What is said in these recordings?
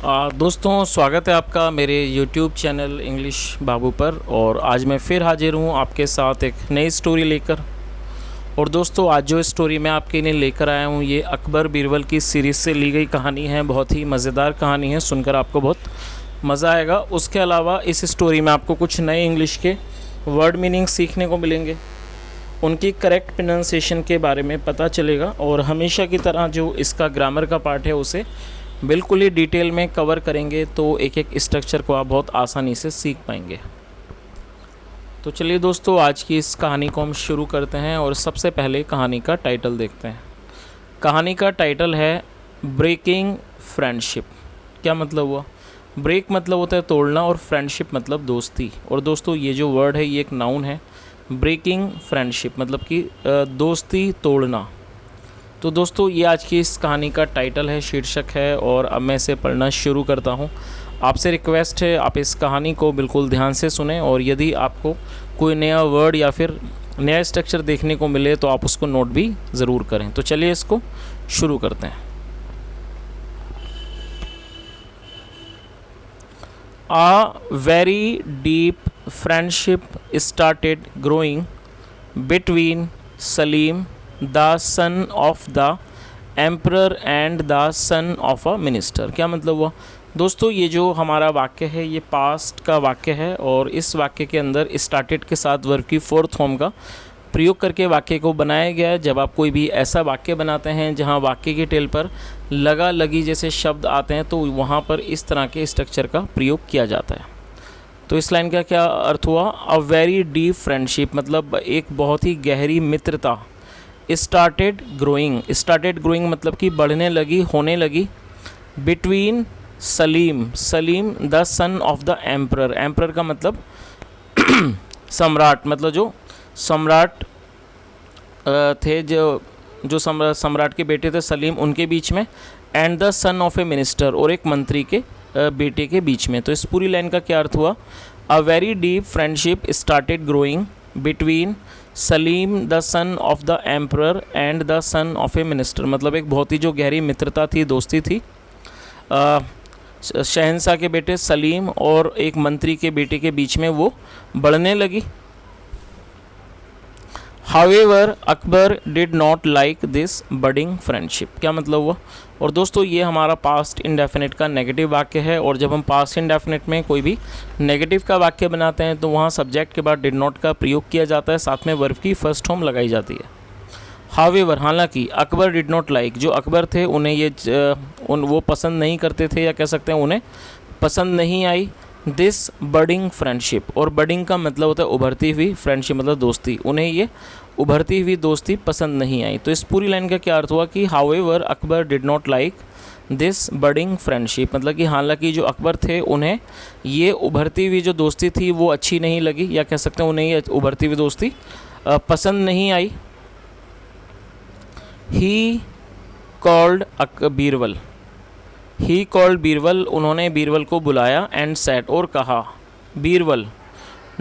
दोस्तों, स्वागत है आपका मेरे YouTube चैनल इंग्लिश बाबू पर। और आज मैं फिर हाजिर हूँ आपके साथ एक नई स्टोरी लेकर। और दोस्तों, आज जो स्टोरी मैं आपके लिए लेकर आया हूँ ये अकबर बीरबल की सीरीज़ से ली गई कहानी है। बहुत ही मज़ेदार कहानी है, सुनकर आपको बहुत मज़ा आएगा। उसके अलावा इस स्टोरी में आपको कुछ नए इंग्लिश के वर्ड मीनिंग सीखने को मिलेंगे, उनकी करेक्ट प्रोनाउंसिएशन के बारे में पता चलेगा। और हमेशा की तरह जो इसका ग्रामर का पार्ट है उसे बिल्कुल ही डिटेल में कवर करेंगे, तो एक एक स्ट्रक्चर को आप बहुत आसानी से सीख पाएंगे। तो चलिए दोस्तों, आज की इस कहानी को हम शुरू करते हैं। और सबसे पहले कहानी का टाइटल देखते हैं। कहानी का टाइटल है ब्रेकिंग फ्रेंडशिप। क्या मतलब हुआ? ब्रेक मतलब होता है तोड़ना और फ्रेंडशिप मतलब दोस्ती। और दोस्तों, ये जो वर्ड है ये एक नाउन है। ब्रेकिंग फ्रेंडशिप मतलब कि दोस्ती तोड़ना। तो दोस्तों, ये आज की इस कहानी का टाइटल है, शीर्षक है। और अब मैं इसे पढ़ना शुरू करता हूँ। आपसे रिक्वेस्ट है आप इस कहानी को बिल्कुल ध्यान से सुने, और यदि आपको कोई नया वर्ड या फिर नया स्ट्रक्चर देखने को मिले तो आप उसको नोट भी ज़रूर करें। तो चलिए इसको शुरू करते हैं। A very deep friendship started growing between Salim, the son of the emperor, and the son of a minister। क्या मतलब हुआ? दोस्तों, ये जो हमारा वाक्य है ये पास्ट का वाक्य है, और इस वाक्य के अंदर स्टार्टेड के साथ वर्ब की फोर्थ फॉर्म का प्रयोग करके वाक्य को बनाया गया है। जब आप कोई भी ऐसा वाक्य बनाते हैं जहां वाक्य के टेल पर लगा लगी जैसे शब्द आते हैं, तो वहां पर इस तरह के स्ट्रक्चर का प्रयोग किया जाता है। तो इस लाइन का क्या अर्थ हुआ? अ वेरी डीप फ्रेंडशिप मतलब एक बहुत ही गहरी मित्रता। स्टार्टेड ग्रोइंग मतलब कि बढ़ने लगी, होने लगी। Between Salim the son of the emperor का मतलब सम्राट, मतलब जो सम्राट थे, जो सम्राट के बेटे थे सलीम, उनके बीच में। And the son of A minister, और एक मंत्री के बेटे के बीच में। तो इस पूरी लाइन का क्या अर्थ हुआ? A very deep friendship started growing between Salim the son of the emperor and the son of A minister. मतलब एक बहुत ही जो गहरी मित्रता थी, दोस्ती थी शहंशाह के बेटे सलीम और एक मंत्री के बेटे के बीच में, वो बढ़ने लगी। However Akbar did not like this budding friendship. क्या मतलब हुआ? और दोस्तों, ये हमारा पास्ट इंडेफिनिट का नेगेटिव वाक्य है। और जब हम पास्ट इंडेफिनिट में कोई भी नेगेटिव का वाक्य बनाते हैं तो वहाँ सब्जेक्ट के बाद डिड नॉट का प्रयोग किया जाता है, साथ में वर्ब की फर्स्ट फॉर्म लगाई जाती है। हावेवर हालांकि, अकबर डिड नॉट लाइक, जो अकबर थे उन्हें वो पसंद नहीं करते थे, या कह सकते हैं उन्हें पसंद नहीं आई दिस बडिंग फ्रेंडशिप। और बडिंग का मतलब होता है उभरती हुई, फ्रेंडशिप मतलब दोस्ती। उन्हें ये उभरती हुई दोस्ती पसंद नहीं आई। तो इस पूरी लाइन का क्या अर्थ हुआ कि however Akbar did not like this budding friendship मतलब कि हालांकि जो अकबर थे उन्हें ये उभरती हुई जो दोस्ती थी वो अच्छी नहीं लगी, या कह सकते हैं उन्हें ये उभरती हुई दोस्ती पसंद नहीं आई। ही कॉल्ड बीरबल, उन्होंने बीरबल को बुलाया। एंड सेड, और कहा, बीरबल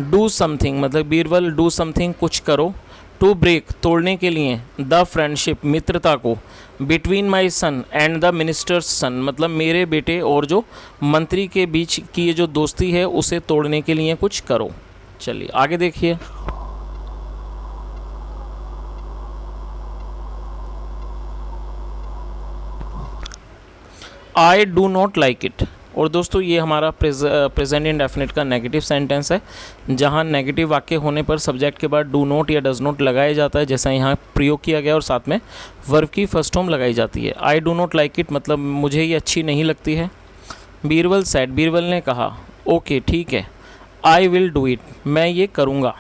डू समथिंग मतलब बीरबल डू समथिंग कुछ करो। टू ब्रेक तोड़ने के लिए, द फ्रेंडशिप मित्रता को, between my son and the minister's son मतलब मेरे बेटे और जो मंत्री के बीच की ये जो दोस्ती है उसे तोड़ने के लिए कुछ करो। चलिए आगे देखिए। I do not like it. और दोस्तों, ये हमारा प्रेजेंट इंडेफिनिट का नेगेटिव सेंटेंस है, जहाँ नेगेटिव वाक्य होने पर सब्जेक्ट के बाद डू नॉट या डज नॉट लगाया जाता है, जैसा यहाँ प्रयोग किया गया, और साथ में वर्ब की फर्स्ट फॉर्म लगाई जाती है। I do not like it मतलब मुझे ये अच्छी नहीं लगती है। बीरबल सेड, बीरबल ने कहा, ओके ठीक है, आई विल डू इट, मैं ये करूँगा।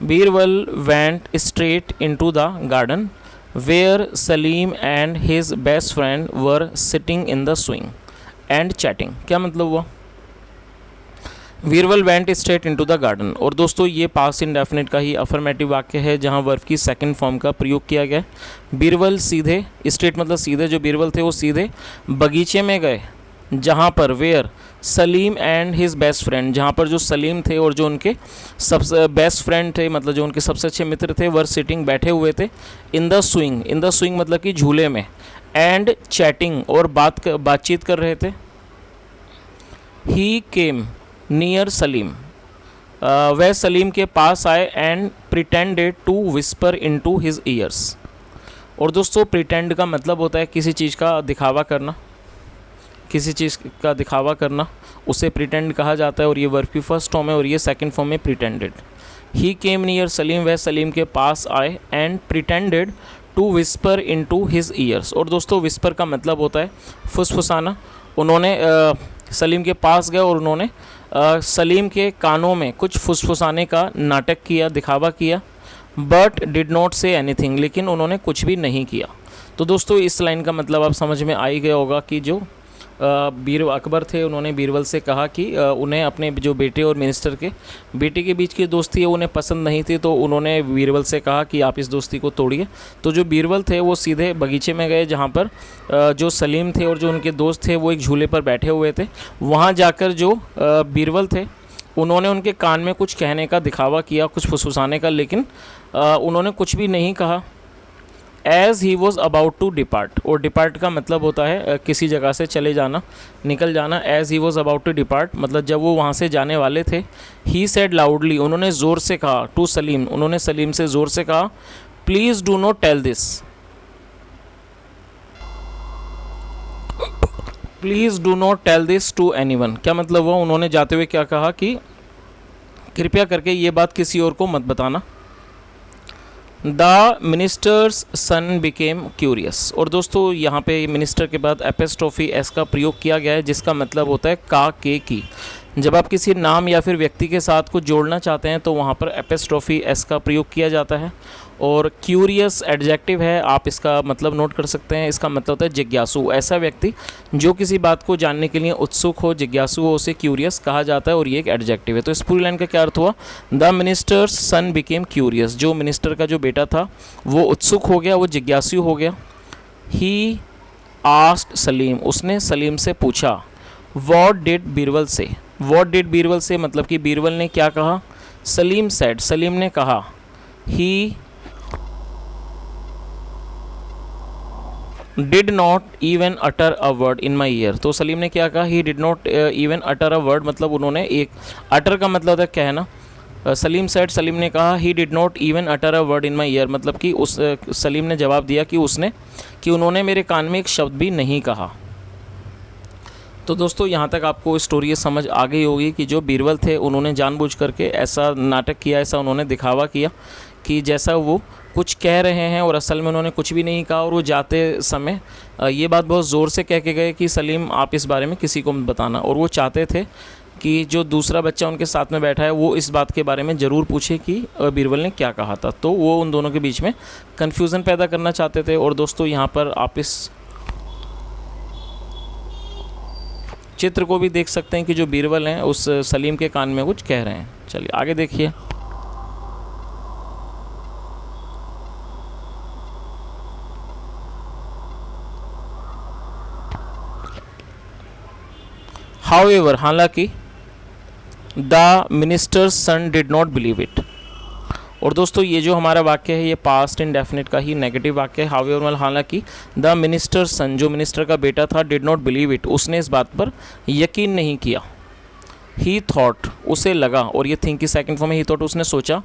Birbal went straight into the garden where Salim and his best friend were sitting in the swing and chatting। क्या मतलब हुआ? Birbal went straight into the garden. और दोस्तों, ये पास्ट इंडेफिनिट का ही अफर्मेटिव वाक्य है, जहाँ वर्ब की सेकंड फॉर्म का प्रयोग किया गया है। बीरबल सीधे, स्ट्रेट मतलब सीधे, जो बीरबल थे वो सीधे बगीचे में गए, जहाँ पर where Salim and his best friend, जहाँ पर जो सलीम थे और जो उनके सबसे बेस्ट फ्रेंड थे मतलब जो उनके सबसे अच्छे मित्र थे, वर सिटिंग बैठे हुए थे, इन द स्विंग मतलब कि झूले में, एंड चैटिंग और बातचीत कर रहे थे। ही केम नियर सलीम, वह सलीम के पास आए and pretended to whisper into his ears. और दोस्तों प्रिटेंड का मतलब होता है किसी चीज़ का दिखावा करना, किसी चीज़ का दिखावा करना, उसे प्रिटेंड कहा जाता है। और ये वर्ब की फर्स्ट फॉर्म है और ये सेकंड फॉर्म में pretended. He came near Salim, वह सलीम के पास आए and pretended to whisper into his ears. और दोस्तों विस्पर का मतलब होता है फुसफुसाना। उन्होंने सलीम के पास गए और उन्होंने सलीम के कानों में कुछ फुसफुसाने का नाटक किया, दिखावा किया। But did not say anything, लेकिन उन्होंने कुछ भी नहीं किया। तो दोस्तों इस लाइन का मतलब आप समझ में आ ही गया होगा कि जो अकबर थे उन्होंने बीरबल से कहा कि उन्हें अपने जो बेटे और मिनिस्टर के बेटे के बीच की दोस्ती है उन्हें पसंद नहीं थी। तो उन्होंने बीरबल से कहा कि आप इस दोस्ती को तोड़िए। तो जो बीरबल थे वो सीधे बगीचे में गए जहाँ पर जो सलीम थे और जो उनके दोस्त थे वो एक झूले पर बैठे हुए थे। वहाँ जाकर जो बीरबल थे उन्होंने उनके कान में कुछ कहने का दिखावा किया, कुछ फुसफुसाने का, लेकिन उन्होंने कुछ भी नहीं कहा। As he was about to depart, और डिपार्ट का मतलब होता है किसी जगह से चले जाना, निकल जाना। As he was about to depart मतलब जब वो वहाँ से जाने वाले थे। ही सेड लाउडली, उन्होंने ज़ोर से कहा, टू सलीम, उन्होंने सलीम से ज़ोर से कहा, please do not tell this, please do not tell this to anyone. क्या मतलब हुआ, उन्होंने जाते हुए क्या कहा कि कृपया करके ये बात किसी और को मत बताना। The minister's son became curious, और दोस्तों यहाँ पे मिनिस्टर के बाद एपिस्ट्रोफी एस का प्रयोग किया गया है जिसका मतलब होता है का, के, की। जब आप किसी नाम या फिर व्यक्ति के साथ कुछ जोड़ना चाहते हैं तो वहाँ पर एपिस्ट्रोफी एस का प्रयोग किया जाता है। और क्यूरियस एडजेक्टिव है, आप इसका मतलब नोट कर सकते हैं। इसका मतलब होता है जिज्ञासु, ऐसा व्यक्ति जो किसी बात को जानने के लिए उत्सुक हो, जिज्ञासु हो, उसे क्यूरियस कहा जाता है और ये एक एडजेक्टिव है। तो इस पूरी लाइन का क्या अर्थ हुआ, the minister's son became curious, जो मिनिस्टर का जो बेटा था वो उत्सुक हो गया, वो जिज्ञासु हो गया। ही आस्क्ड सलीम, उसने सलीम से पूछा। व्हाट डिड बीरबल से, व्हाट डिड बीरबल से मतलब कि बीरबल ने क्या कहा। सलीम सेड, सलीम ने कहा। He did not even utter a word in my year, तो सलीम ने क्या कहा, he did not even utter a word मतलब उन्होंने एक, अटर का मतलब है कहना। सलीम सेड, सलीम ने कहा, he did not even utter a word in my year मतलब कि उस सलीम ने जवाब दिया कि उन्होंने मेरे कान में एक शब्द भी नहीं कहा। तो दोस्तों यहाँ तक आपको स्टोरी समझ आ गई होगी कि जो बीरबल थे उन्होंने जानबूझ करके ऐसा नाटक किया, ऐसा उन्होंने दिखावा किया कि जैसा वो कुछ कह रहे हैं और असल में उन्होंने कुछ भी नहीं कहा। और वो जाते समय ये बात बहुत ज़ोर से कह के गए कि सलीम आप इस बारे में किसी को मत बताना। और वो चाहते थे कि जो दूसरा बच्चा उनके साथ में बैठा है वो इस बात के बारे में ज़रूर पूछे कि बीरबल ने क्या कहा था। तो वो उन दोनों के बीच में कन्फ्यूज़न पैदा करना चाहते थे। और दोस्तों यहाँ पर आप इस चित्र को भी देख सकते हैं कि जो बीरबल हैं उस सलीम के कान में कुछ कह रहे हैं। चलिए आगे देखिए। हाउएवर, हालांकि the minister's son did not believe it. और दोस्तों ये जो हमारा वाक्य है ये पास्ट इंडेफिनिट का ही नेगेटिव वाक्य है। हाउएवर मतलब हालांकि, द मिनिस्टर्स सन जो मिनिस्टर का बेटा था, डिड नॉट बिलीव इट उसने इस बात पर यकीन नहीं किया। ही थॉट उसे लगा, और ये थिंक की सेकंड फॉर्म में, ही थॉट उसने सोचा।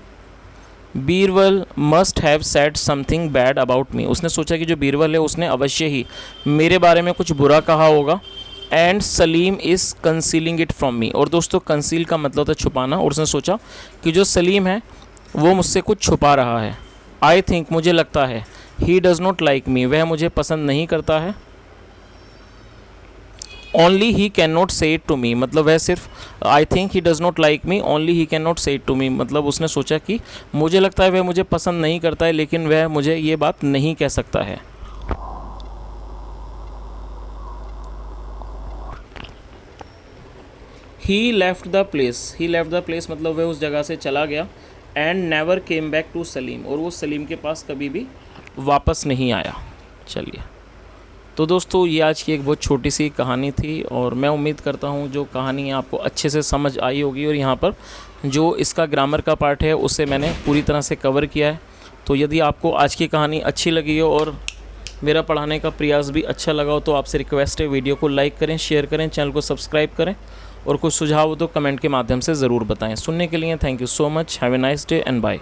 Birbal must have said something bad about me, उसने सोचा कि जो बीरबल है उसने अवश्य ही मेरे बारे में कुछ बुरा कहा होगा। And Salim is concealing it from me, और दोस्तों कंसील का मतलब होता है छुपाना। और उसने सोचा कि जो सलीम है वो मुझसे कुछ छुपा रहा है। आई थिंक मुझे लगता है, he does not like me वह मुझे पसंद नहीं करता है। ओनली ही कैन नॉट से इट टू मी मतलब वह सिर्फ, I think he does not like me only he can not से इट टू मी मतलब उसने सोचा कि मुझे लगता है वह मुझे पसंद नहीं करता है लेकिन वह मुझे ये बात नहीं कह सकता है। ही लेफ्ट द प्लेस मतलब वह उस जगह से चला गया। And never came back to Salim, और वो सलीम के पास कभी भी वापस नहीं आया। चलिए, तो दोस्तों ये आज की एक बहुत छोटी सी कहानी थी और मैं उम्मीद करता हूँ जो कहानी है आपको अच्छे से समझ आई होगी। और यहाँ पर जो इसका ग्रामर का पार्ट है उसे मैंने पूरी तरह से कवर किया है। तो यदि आपको आज की कहानी अच्छी लगी हो और मेरा पढ़ाने का प्रयास भी अच्छा लगा हो तो आपसे रिक्वेस्ट है वीडियो को लाइक करें, शेयर करें, चैनल को सब्सक्राइब करें और कुछ सुझाव हो तो कमेंट के माध्यम से ज़रूर बताएं। सुनने के लिए thank you so much. Have a nice day and bye.